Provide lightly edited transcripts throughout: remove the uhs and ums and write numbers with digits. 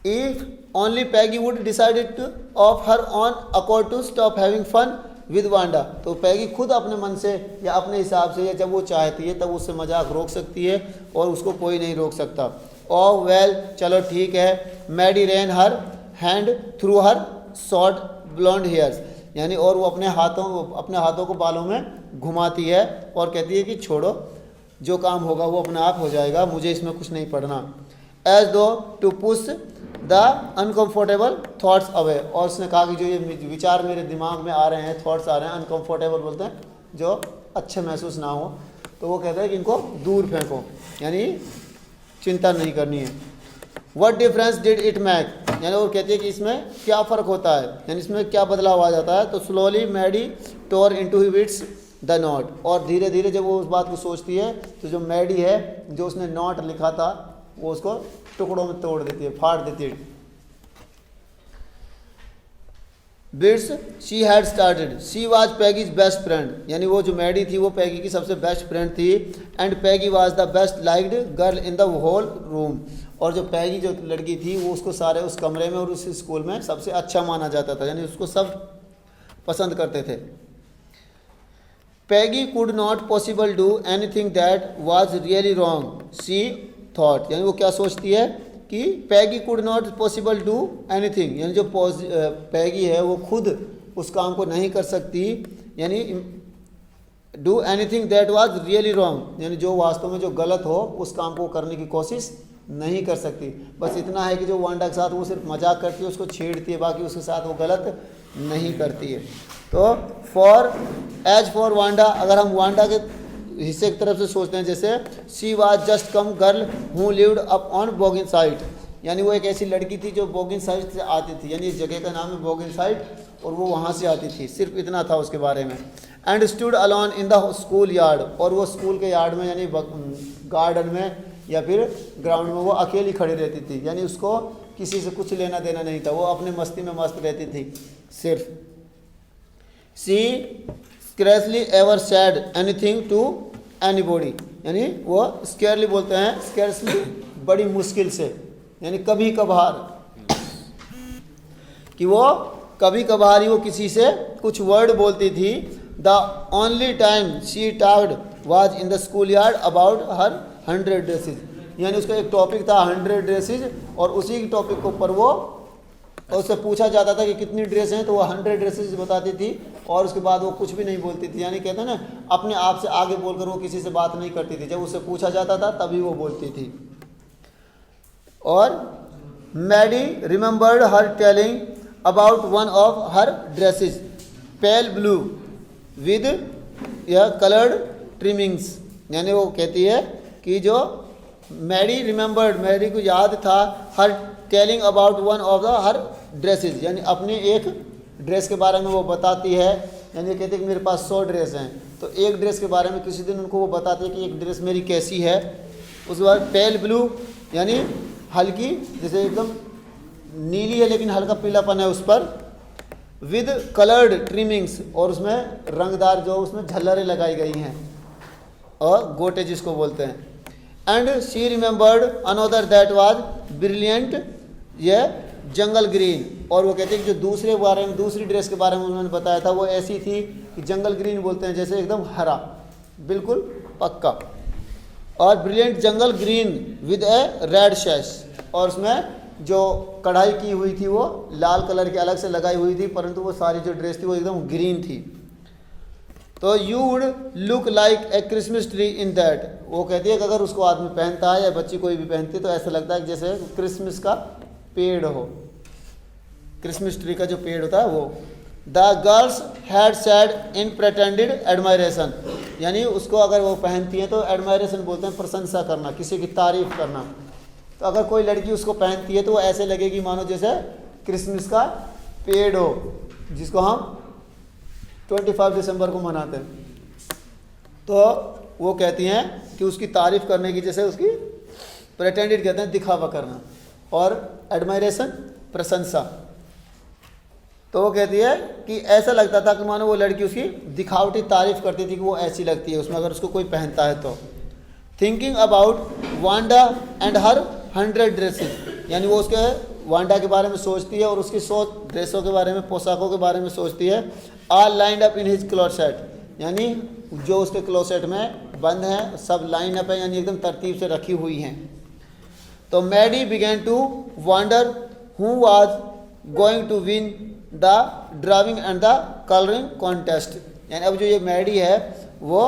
If only Peggy would decided of her own accord to stop having fun with Wanda, तो Peggy खुद अपने मन से या अपने हिसाब से या जब वो चाहती है तब उससे मजाक रोक सकती है और उसको कोई नहीं रोक सकता। ओह वेल, चलो ठीक है। Maddy ran her hand through her short blonde hairs, यानी और वो अपने हाथों को बालों में घुमाती है और कहती है कि छोड़ो, जो काम होगा वो अपने आप हो जाएगा, मुझे इसमें कुछ नहीं पढ़ना। As though to push the uncomfortable thoughts away, और उसने कहा कि जो ये विचार मेरे दिमाग में आ रहे हैं, थॉट्स आ रहे हैं, अनकम्फर्टेबल बोलते हैं जो अच्छे महसूस ना हो, तो वो कहते हैं कि इनको दूर फेंको, यानी चिंता नहीं करनी है। What difference did it make, यानी वो कहती है कि इसमें क्या फ़र्क होता है, यानी इसमें क्या बदलाव आ जाता है। तो slowly Maddie tore into bits the note, और धीरे धीरे जब वो उस बात को सोचती है तो जो मैडी है, जो उसने नोट लिखा था, वो उसको टुकड़ों में तोड़ देती है, फाड़ देती है। Bits she had started, she was Peggy's best friend, यानी वो जो मैडी थी वो पैगी की सबसे बेस्ट फ्रेंड थी। And Peggy was the best liked girl in the whole room, और जो पैगी जो लड़की थी वो उसको सारे उस कमरे में और उस स्कूल में सबसे अच्छा माना जाता था, यानी उसको सब पसंद करते थे। Peggy could not possible do anything that was really wrong she thought, यानी वो क्या सोचती है कि Peggy could not possible do anything, यानी जो पैगी है वो खुद उस काम को नहीं कर सकती, यानी do anything that was really wrong, यानी जो वास्तव में जो गलत हो उस काम को करने की कोशिश नहीं कर सकती। बस इतना है कि जो वांडा के साथ वो सिर्फ मजाक करती है, उसको छेड़ती है, बाकी उसके साथ वो गलत नहीं करती है। तो एज फॉर वांडा, अगर हम वांडा के हिस्से की तरफ से सोचते हैं, जैसे she was just come girl who lived up on Boggin site, यानी वो एक ऐसी लड़की थी जो बोगिन साइट से आती थी, यानी इस जगह का नाम है बोगिन साइट, और वो वहाँ से आती थी, सिर्फ इतना था उसके बारे में। And stood alone in the school yard, और वो स्कूल के यार्ड में यानी गार्डन में या फिर ग्राउंड में वो अकेली खड़ी रहती थी, यानी उसको किसी से कुछ लेना देना नहीं था, वो अपने मस्ती में मस्त रहती थी सिर्फ। She scarcely ever said anything to anybody, यानी वो स्कैरली बोलते हैं, स्कैर्सली बड़ी मुश्किल से, यानी कभी कभार, कि वो कभी कभार ही वो किसी से कुछ वर्ड बोलती थी। The only time she talked was in the schoolyard about her 100 dresses, यानी उसका एक टॉपिक था 100 ड्रेसेज, और उसी के टॉपिक के ऊपर वो उससे पूछा जाता था कि कितनी ड्रेस हैं, तो वो 100 ड्रेसेज बताती थी, और उसके बाद वो कुछ भी नहीं बोलती थी, यानी कहते हैं ना अपने आप से आगे बोलकर वो किसी से बात नहीं करती थी, जब उससे पूछा जाता था तभी वो बोलती थी। और Maddie remembered her telling about one of her dresses pale blue with या कलर्ड ट्रिमिंग्स, यानी वो कहती है कि जो मैडी रिमेंबर्ड, मैडी को याद था, her telling about one of the her dresses, यानी अपने एक ड्रेस के बारे में वो बताती है, यानी कहते हैं कि मेरे पास 100 ड्रेस हैं, तो एक ड्रेस के बारे में किसी दिन उनको वो बताती है कि एक ड्रेस मेरी कैसी है। उसके बाद पेल ब्लू, यानी हल्की, जैसे एकदम नीली है लेकिन हल्का पीलापन है उस पर, विद कलर्ड ट्रिमिंग्स, और उसमें रंगदार जो उसमें झल्लरें लगाई गई हैं, और गोटे जिसको बोलते हैं। And she remembered another that was brilliant ये जंगल ग्रीन, और वो कहते हैं कि जो दूसरे बारे में, दूसरी ड्रेस के बारे में उन्होंने बताया था वो ऐसी थी कि जंगल ग्रीन बोलते हैं, जैसे एकदम हरा, बिल्कुल पक्का, और brilliant jungle green with a red sash, और उसमें जो कढ़ाई की हुई थी वो लाल कलर की अलग से लगाई हुई थी, परंतु वो सारी जो ड्रेस थी वो एकदम ग्रीन थी। तो you would look like a Christmas tree in that, वो कहती है कि अगर उसको आदमी पहनता है या बच्ची कोई भी पहनती है तो ऐसा लगता है जैसे क्रिसमस का पेड़ हो, क्रिसमस ट्री का जो पेड़ होता है वो। The girls had said in pretended admiration, यानी उसको अगर वो पहनती हैं तो एडमायरेशन बोलते हैं प्रशंसा करना, किसी की तारीफ करना। तो अगर कोई लड़की उसको पहनती है तो वो ऐसे लगेगी मानो जैसे क्रिसमस का पेड़ हो, जिसको हम 25 दिसंबर को मनाते हैं। तो वो कहती हैं कि उसकी तारीफ करने की, जैसे उसकी प्रेटेंडेड कहते हैं दिखावा करना, और एडमायरेशन प्रशंसा। तो वो कहती है कि ऐसा लगता था कि मानो वो लड़की उसकी दिखावटी तारीफ करती थी कि वो ऐसी लगती है उसमें, अगर उसको कोई पहनता है तो। Thinking about Wanda and her 100 dresses, यानी वो वांडा के बारे में सोचती है और उसकी सोच ड्रेसों के बारे में, पोशाकों के बारे में सोचती है। All lined up in his closet, यानी जो उसके क्लोसेट में बंद हैं सब लाइन अप है, यानी एकदम तरतीब से रखी हुई हैं। तो Maddie began to wonder who was going to win the drawing and the colouring contest, यानी अब जो ये मैडी है वो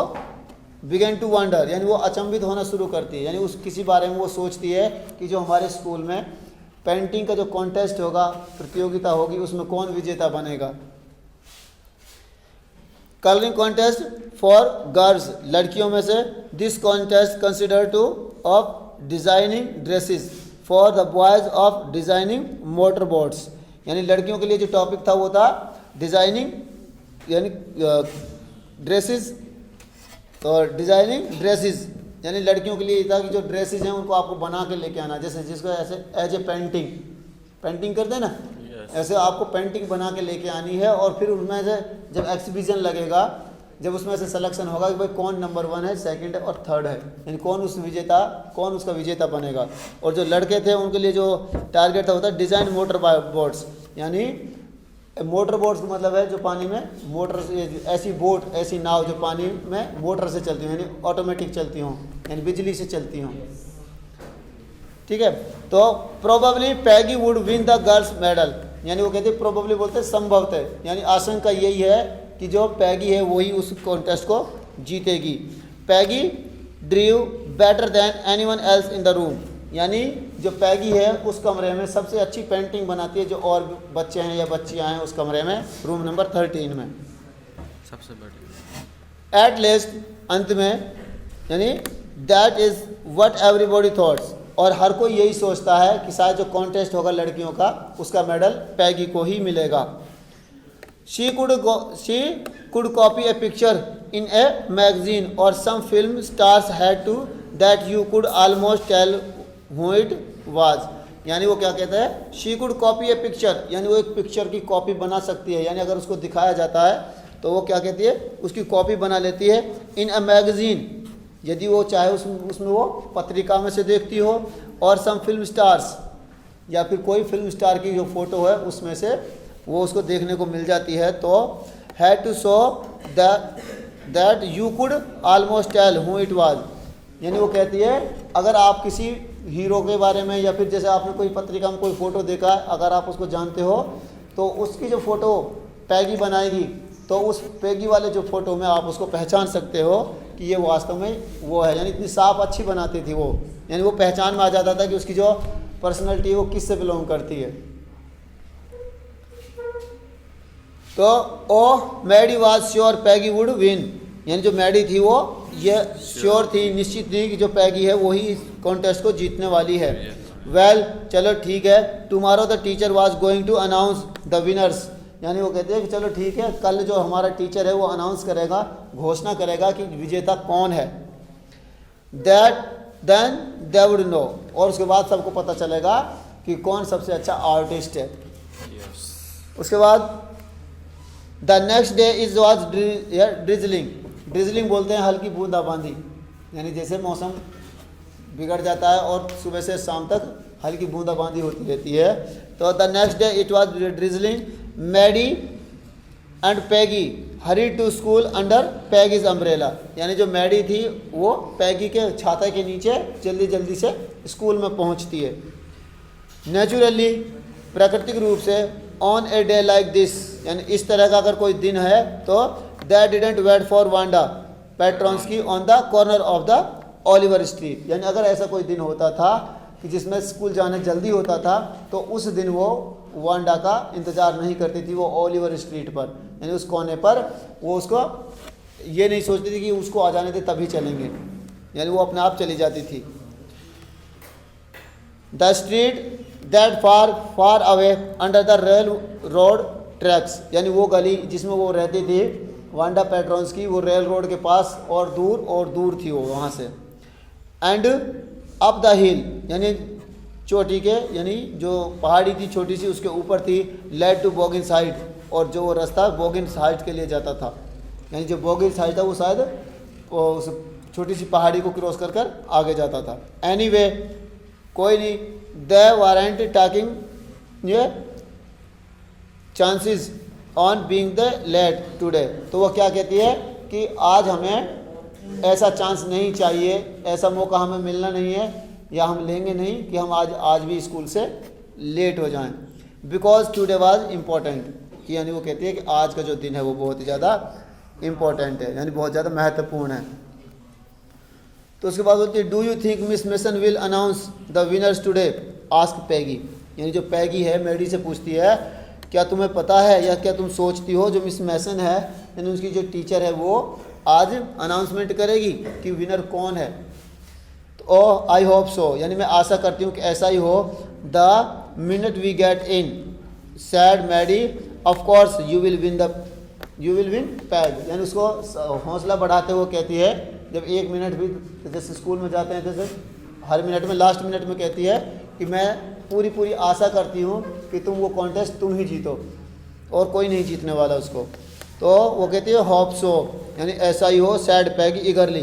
बिगेन टू वंडर, यानी वो अचंभित होना शुरू करती है, यानी उस किसी बारे में वो सोचती है कि जो हमारे स्कूल में पेंटिंग का जो कॉन्टेस्ट होगा, प्रतियोगिता होगी, उसमें कौन विजेता बनेगा। कलरिंग कॉन्टेस्ट फॉर गर्ल्स, लड़कियों में से। This contest consider two of designing dresses for the boys of designing motor boats, यानी लड़कियों के लिए जो टॉपिक था वो था डिजाइनिंग यानी ड्रेसेस, तो डिजाइनिंग ड्रेसेस यानी लड़कियों के लिए ये था कि जो ड्रेसेस हैं उनको आपको बना के लेके आना, जैसे जिसको ऐसे एज ए पेंटिंग करते हैं ना, ऐसे आपको पेंटिंग बना के लेके आनी है। और फिर उसमें से जब एग्जीबिशन लगेगा, जब उसमें से सिलेक्शन होगा कि भाई कौन नंबर 1 है, सेकंड है और थर्ड है, यानी कौन उसका विजेता बनेगा। और जो लड़के थे उनके लिए जो टारगेट था होता है डिजाइन मोटर बोट्स, यानी मोटर बोट्स का मतलब है जो पानी में मोटर से, ऐसी बोट ऐसी नाव जो पानी में मोटर से चलती हो, यानी ऑटोमेटिक चलती हों, यानी बिजली से चलती हों। ठीक है, तो probably Peggy would win the girls medal, यानी वो कहते हैं प्रोबेबली बोलते हैं संभवतः, यानी आशंका यही है कि जो पैगी है वही उस कॉन्टेस्ट को जीतेगी। Peggy drew better than anyone else in the room, यानी जो पैगी है उस कमरे में सबसे अच्छी पेंटिंग बनाती है जो और बच्चे हैं या बच्चियां हैं उस कमरे में, रूम नंबर 13 में सबसे बड़ी। एट लेस्ट, अंत में, यानी that is what everybody thoughts, और हर कोई यही सोचता है कि शायद जो कॉन्टेस्ट होगा लड़कियों का उसका मेडल पैगी को ही मिलेगा। She could copy a picture in a magazine और some film stars had to that you could almost tell who it was, यानी वो क्या कहता है, she could copy a picture, यानी वो एक पिक्चर की कॉपी बना सकती है, यानी अगर उसको दिखाया जाता है तो वो क्या कहती है, उसकी कॉपी बना लेती है। इन अ मैगजीन, यदि वो चाहे उसमें वो पत्रिका में से देखती हो, और सम फिल्म स्टार्स, या फिर कोई फिल्म स्टार की जो फोटो है उसमें से वो उसको देखने को मिल जाती है, तो had to show that you could almost tell who it was, यानी वो कहती है अगर आप किसी हीरो के बारे में या फिर जैसे आपने कोई पत्रिका में कोई फ़ोटो देखा है, अगर आप उसको जानते हो तो उसकी जो फ़ोटो पैगी बनाएगी तो उस पैगी वाले जो फ़ोटो में आप उसको पहचान सकते हो कि ये वास्तव में वो है, यानी इतनी साफ अच्छी बनाती थी वो, यानी वो पहचान में आ जाता था कि उसकी जो पर्सनैलिटी है वो किससे बिलोंग करती है। तो oh Maddy was sure Peggy would win, यानी जो मैडी थी वो ये श्योर थी, निश्चित थी कि जो पैगी है वही इस कॉन्टेस्ट को जीतने वाली है। वेल, चलो ठीक है, tomorrow the teacher was going to announce the winners, यानी वो कहते हैं कि चलो ठीक है, कल जो हमारा टीचर है वो अनाउंस करेगा, घोषणा करेगा कि विजेता कौन है। देन दे वुड नो, और उसके बाद सबको पता चलेगा कि कौन सबसे अच्छा आर्टिस्ट है। उसके बाद the next day is was drizzling बोलते हैं हल्की बूंदाबांदी, यानी जैसे मौसम बिगड़ जाता है और सुबह से शाम तक हल्की बूंदाबांदी होती रहती है। तो the next day it was drizzling, Maddie and Peggy hurry to school under Peggy's umbrella, यानी जो मैडी थी वो पैगी के छाता के नीचे जल्दी जल्दी से स्कूल में पहुंचती है। नेचुरली, प्राकृतिक रूप से, on a day like this, यानी इस तरह का अगर कोई दिन है तो that didn't wait for Wanda Petronski on the corner of the Oliver street, यानी अगर ऐसा कोई दिन होता था कि जिसमें स्कूल जाने जल्दी होता था तो उस दिन वो वांडा का इंतज़ार नहीं करती थी, वो ओलिवर स्ट्रीट पर, यानी उस कोने पर वो उसको ये नहीं सोचती थी कि उसको आ जाने दे तभी चलेंगे, यानी वो अपने आप चली जाती थी। The street that far away under the rail road tracks, यानी वो गली जिसमें वो रहती थी वांडा पेट्रोन्स्की, वो रेल रोड के पास और दूर थी वो वहाँ से। एंड अप द हिल, यानी चोटी के, यानी जो पहाड़ी थी छोटी सी उसके ऊपर थी, लेड टू बोगिन साइड, और जो वो रास्ता बोगिन साइड के लिए जाता था, यानी जो बोगिन साइड था वो शायद उस छोटी सी पहाड़ी को क्रॉस कर आगे जाता था। एनीवे, कोई नहीं, दे वारंट टॉकिंग ये chances on being the late today, तो वो क्या कहती है कि आज हमें ऐसा चांस नहीं चाहिए, ऐसा मौका हमें मिलना नहीं है, या हम लेंगे नहीं कि हम आज भी स्कूल से लेट हो जाएं, बिकॉज टुडे वाज इम्पोर्टेंट, कि यानी वो कहती है कि आज का जो दिन है वो बहुत ही ज़्यादा इम्पोर्टेंट है, यानी बहुत ज़्यादा महत्वपूर्ण है। तो उसके बाद बोलती है do you think Miss Mason will announce the winners today, ask Peggy, यानी जो पैगी है मैडी से पूछती है क्या तुम्हें पता है या क्या तुम सोचती हो जो मिस मेसन है यानी उसकी जो टीचर है वो आज अनाउंसमेंट करेगी कि विनर कौन है। तो आई होप सो, यानी मैं आशा करती हूँ कि ऐसा ही हो। The minute we get in said Maddie of course you will win Peg, यानी उसको हौसला बढ़ाते हुए कहती है जब 1 मिनट भी, जैसे स्कूल में जाते हैं जैसे हर मिनट में लास्ट मिनट में कहती है कि मैं पूरी आशा करती हूँ कि तुम वो कॉन्टेस्ट तुम ही जीतो और कोई नहीं जीतने वाला उसको। तो वो कहती है होप सो, यानी ऐसा ही हो। सैड पैगी ईगरली,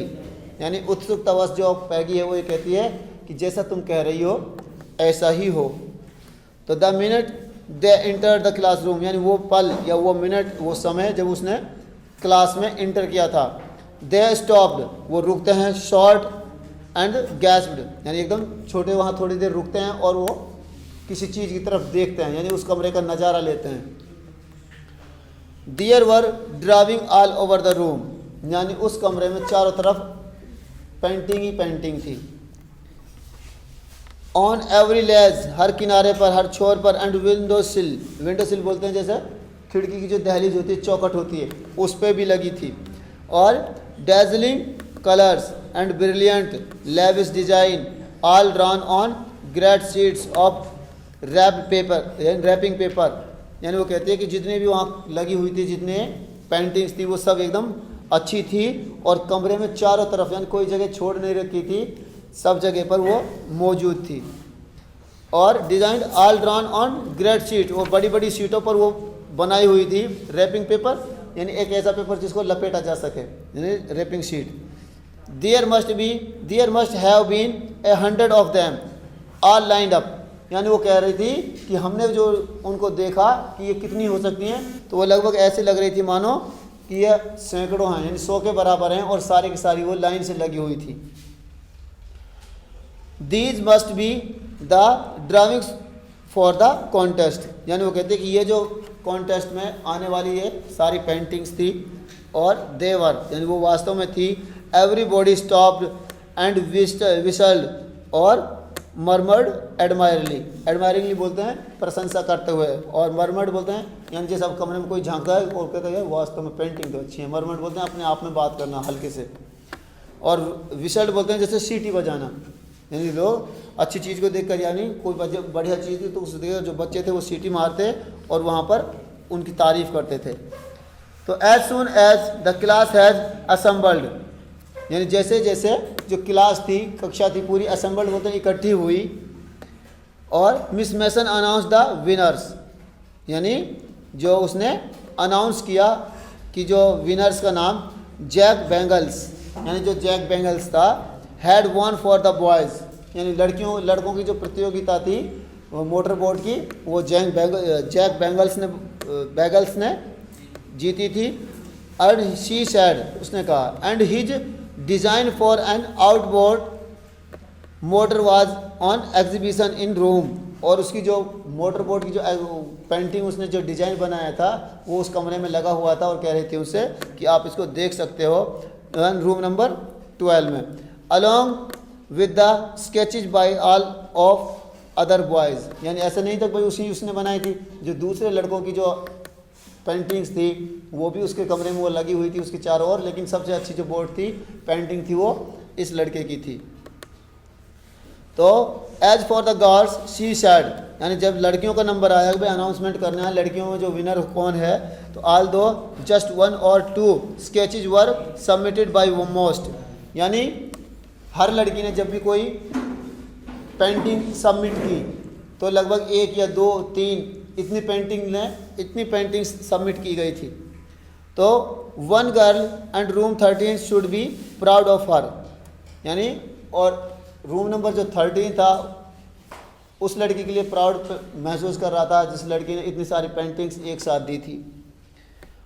यानी उत्सुकतावश जो पैगी है वो ये कहती है कि जैसा तुम कह रही हो ऐसा ही हो। तो the minute they enter the classroom, यानी वो पल या वो मिनट वो समय जब उसने क्लास में इंटर किया था। दे स्टॉप्ड, वो रुकते हैं। शॉर्ट एंड गैस्प्ड, यानी एकदम छोटे, वहाँ थोड़ी देर रुकते हैं और वो किसी चीज़ की तरफ देखते हैं, यानी उस कमरे का नज़ारा लेते हैं। There were drawings all over the room, यानी उस कमरे में चारों तरफ पेंटिंग ही पेंटिंग थी। ऑन एवरी लेज, हर किनारे पर, हर छोर पर। एंड विंडो सिल बोलते हैं जैसे खिड़की की जो दहलीज होती है, चौखट होती है, उस पर भी लगी थी। और dazzling colours and brilliant lavish design all drawn on great sheets of wrapping paper, यानी वो कहती है कि जितने भी वहाँ लगी हुई थी, जितने पेंटिंग्स थी वो सब एकदम अच्छी थी और कमरे में चारों तरफ, यानी कोई जगह छोड़ नहीं रखी थी, सब जगह पर वो मौजूद थी। और design all drawn on great sheet, वो बड़ी बड़ी शीटों पर वो बनाई हुई थी। रैपिंग पेपर यानी एक ऐसा पेपर जिसको लपेटा जा सके, यानी wrapping sheet. There must have been 100 of them all lined up, यानी वो कह रही थी कि हमने जो उनको देखा कि ये कितनी हो सकती हैं, तो वो लगभग ऐसे लग रही थी मानो कि ये सैकड़ों हैं, यानी 100 के बराबर हैं और सारी की सारी वो लाइन से लगी हुई थी। These must be the drawings for the contest, यानी वो कहते हैं कि ये जो कॉन्टेस्ट में आने वाली ये सारी पेंटिंग्स थी और देवर, यानी वो वास्तव में थी। एवरीबॉडी स्टॉप्ड एंड विसल्ड और मरमर्ड एडमायरिंगली बोलते हैं प्रशंसा करते हुए, और मरमर्ड बोलते हैं यानी जैसे अब कमरे में कोई झांका है और कहता है वास्तव में पेंटिंग तो अच्छी है। मरमर्ड बोलते हैं अपने आप में बात करना हल्के से, और विसल्ड बोलते हैं जैसे सीटी बजाना, यानी लोग अच्छी चीज़ को देखकर, यानी कोई बढ़िया चीज़ थी तो उस जो बच्चे थे वो सीटी मारते और वहाँ पर उनकी तारीफ़ करते थे। तो as soon as the class has assembled, यानी जैसे जैसे जो क्लास थी, कक्षा थी पूरी, असेंबल्ड बोलते हैं इकट्ठी हुई। और miss mason announce the winners, यानी जो उसने अनाउंस किया कि जो विनर्स का नाम जैक बेंगल्स, यानी जो जैक बेंगल्स था, had one for the boys, यानी लड़कों की जो प्रतियोगिता थी वो मोटर बोट की, वो जैक बेंगल्स ने जीती थी। एंड शी सैड, उसने कहा, and his design for an outboard motor was on exhibition in room, और उसकी जो मोटर बोट की जो पेंटिंग उसने जो डिज़ाइन बनाया था वो उस कमरे में लगा हुआ था, और कह रही थी उससे कि आप इसको देख सकते हो रूम नंबर 12 में। Along with the sketches by all of other boys, यानी ऐसा नहीं था भाई उसने बनाई थी, जो दूसरे लड़कों की जो पेंटिंग्स थी वो भी उसके कमरे में वो लगी हुई थी उसके चारों ओर, लेकिन सबसे अच्छी जो बोर्ड थी पेंटिंग थी वो इस लड़के की थी। तो as for the girls she said, यानी जब लड़कियों का नंबर आया भाई अनाउंसमेंट करना है लड़कियों में जो विनर कौन है, तो ऑल दो just 1 or 2 sketches were submitted by most, यानी हर लड़की ने जब भी कोई पेंटिंग सबमिट की तो लगभग 1 या 2 3 इतनी पेंटिंग सबमिट की गई थी। तो 1 girl and room 13 should be proud of her, यानी और रूम नंबर जो 13 था उस लड़की के लिए प्राउड महसूस कर रहा था जिस लड़की ने इतनी सारी पेंटिंग्स एक साथ दी थी।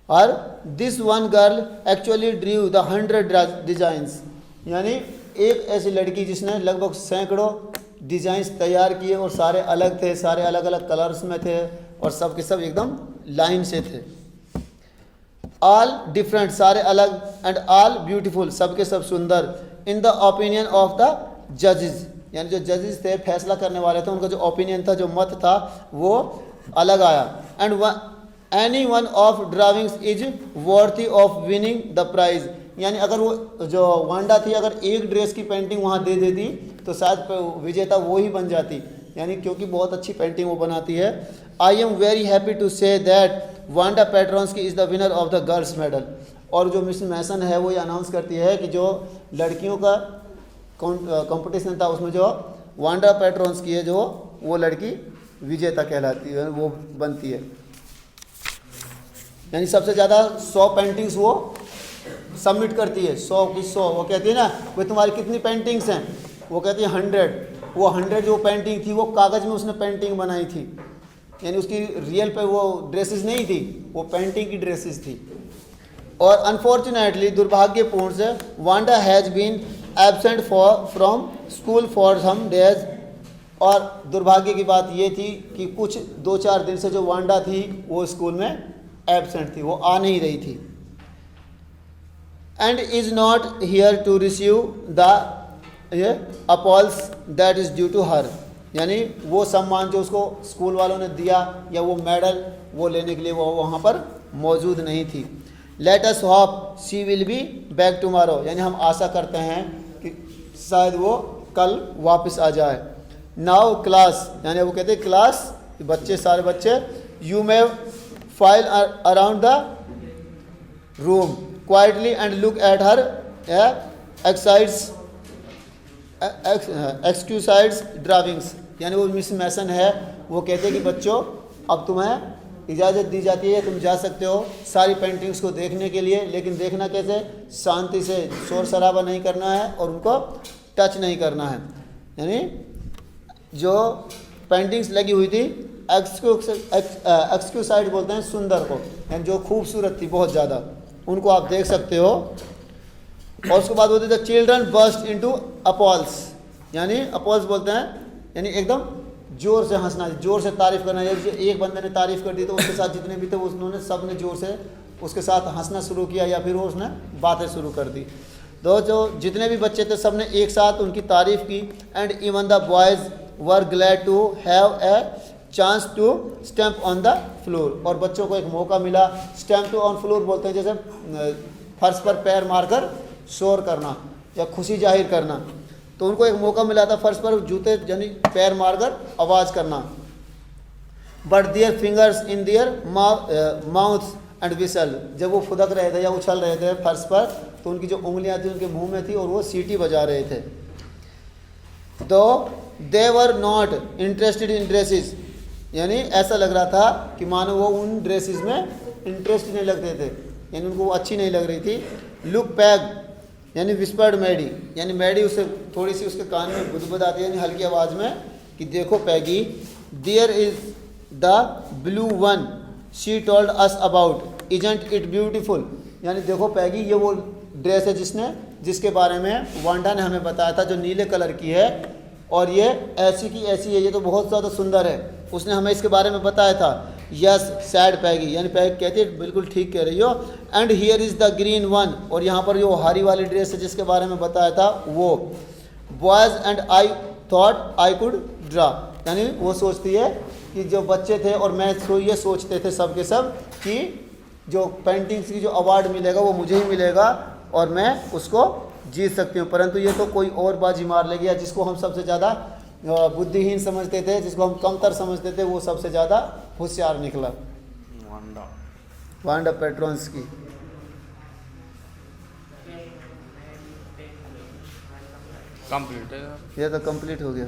और this one girl actually Drew the 100 designs, यानी एक ऐसी लड़की जिसने लगभग सैकड़ों डिजाइंस तैयार किए और सारे अलग थे, सारे अलग अलग कलर्स में थे और सब के सब एकदम लाइन से थे। ऑल डिफरेंट, सारे अलग, एंड ऑल ब्यूटीफुल, सब के सब सुंदर, in the opinion of the जजेस, यानी जो जजेस थे, फैसला करने वाले थे, उनका जो ओपिनियन था, जो मत था, वो अलग आया। And any one of drawings is worthy of winning the prize, यानी अगर वो जो वांडा थी अगर एक ड्रेस की पेंटिंग वहाँ दे देती तो शायद विजेता वो ही बन जाती, यानी क्योंकि बहुत अच्छी पेंटिंग वो बनाती है। I am very happy to say that Wanda Petronski is the winner of the girls medal. और जो मिस मैसन है वो ये अनाउंस करती है कि जो लड़कियों का कंपटीशन था उसमें जो वांडा पेट्रोन्स्की है जो वो लड़की विजेता कहलाती है, वो बनती है। यानी सबसे ज़्यादा 100 पेंटिंग्स वो सबमिट करती है, 100 की 100। वो कहती है ना भाई तुम्हारी कितनी पेंटिंग्स हैं, वो कहती है 100। वो 100 जो पेंटिंग थी वो कागज़ में उसने पेंटिंग बनाई थी, यानी उसकी रियल पे वो ड्रेसेस नहीं थी, वो पेंटिंग की ड्रेसेस थी। और अनफॉर्चुनेटली, दुर्भाग्यपूर्ण से, Wanda has been absent from school for some days. और दुर्भाग्य की बात ये थी कि कुछ 2-4 दिन से जो वांडा थी वो स्कूल में एब्सेंट थी, वो आ नहीं रही थी। And is not here to receive the applause that is due to her, यानी वो सम्मान जो उसको स्कूल वालों ने दिया या वो मेडल वो लेने के लिए वो वहाँ पर मौजूद नहीं थी। Let us hope she will be back tomorrow, यानी हम आशा करते हैं कि शायद वो कल वापस आ जाए। नाउ क्लास, यानी वो कहते हैं क्लास, बच्चे, सारे बच्चे, you may file around the room quietly and look at her exquisite drawings, यानी वो मिस मैसन है, वो कहते हैं कि बच्चों अब तुम्हें इजाज़त दी जाती है, तुम जा सकते हो सारी पेंटिंग्स को देखने के लिए, लेकिन देखना कैसे, शांति से, शोर शराबा नहीं करना है और उनको टच नहीं करना है। यानी जो पेंटिंग्स लगी हुई थी एक्सक्यूसाइड बोलते हैं सुंदर को, यानी जो खूबसूरत थी बहुत ज़्यादा, उनको आप देख सकते हो। और उसके बाद बोलते थे चिल्ड्रन बर्स्ट इनटू अपॉल्स, यानी अपॉल्स बोलते हैं यानी एकदम जोर से हंसना, जोर से तारीफ करना। जैसे एक बंदे ने तारीफ कर दी तो उसके साथ जितने भी थे उन्होंने सब ने जोर से उसके साथ हंसना शुरू किया या फिर वो उसने बातें शुरू कर दी। तो जो जितने भी बच्चे थे सब ने एक साथ उनकी तारीफ की। And even the boys were glad to have a chance to stamp on the floor, और बच्चों को एक मौका मिला। स्टैम्प टू ऑन फ्लोर बोलते हैं जैसे फर्श पर पैर मारकर शोर करना या खुशी जाहिर करना, तो उनको एक मौका मिला था फर्श पर जूते यानी पैर मारकर आवाज़ करना। But their fingers in their mouth and whistle, जब वो फुदक रहे थे या उछल रहे थे फर्श पर तो उनकी जो उंगलियां थी उनके मुंह में थी और वो सीटी बजा रहे थे। Though they were not interested in dresses, यानी ऐसा लग रहा था कि मानो वो उन ड्रेसेस में इंटरेस्ट नहीं लगते थे, यानी उनको वो अच्छी नहीं लग रही थी। लुक पैग, यानी विस्पर्ड मैडी, यानी मैडी उसे थोड़ी सी उसके कान में बुदबुद आती है यानी हल्की आवाज़ में कि देखो Peggy, there is the blue one she told us about isn't it beautiful, यानी देखो पैगी ये वो ड्रेस है जिसके बारे में वांडा ने हमें बताया था, जो नीले कलर की है और ये ऐसी की ऐसी है, ये तो बहुत ज़्यादा सुंदर है, उसने हमें इसके बारे में बताया था। यस सैड पैगी, यानी पैग कहती है बिल्कुल ठीक कह रही हो। And here is the green one, और यहाँ पर जो हरी वाली ड्रेस है जिसके बारे में बताया था वो। Boys and I thought I could draw, यानी वो सोचती है कि जो बच्चे थे और मैं ये सोचते थे सब के सब कि जो पेंटिंग्स की जो अवार्ड मिलेगा वो मुझे ही मिलेगा और मैं उसको जीत सकती हूँ, परंतु ये तो कोई और बाजी मार लेगी, या जिसको हम सबसे ज़्यादा बुद्धिहीन समझते थे, जिसको हम कमतर समझते थे, वो सबसे ज़्यादा होशियार निकला। Wanda Petronski. कंप्लीट है, ये तो कंप्लीट हो गया।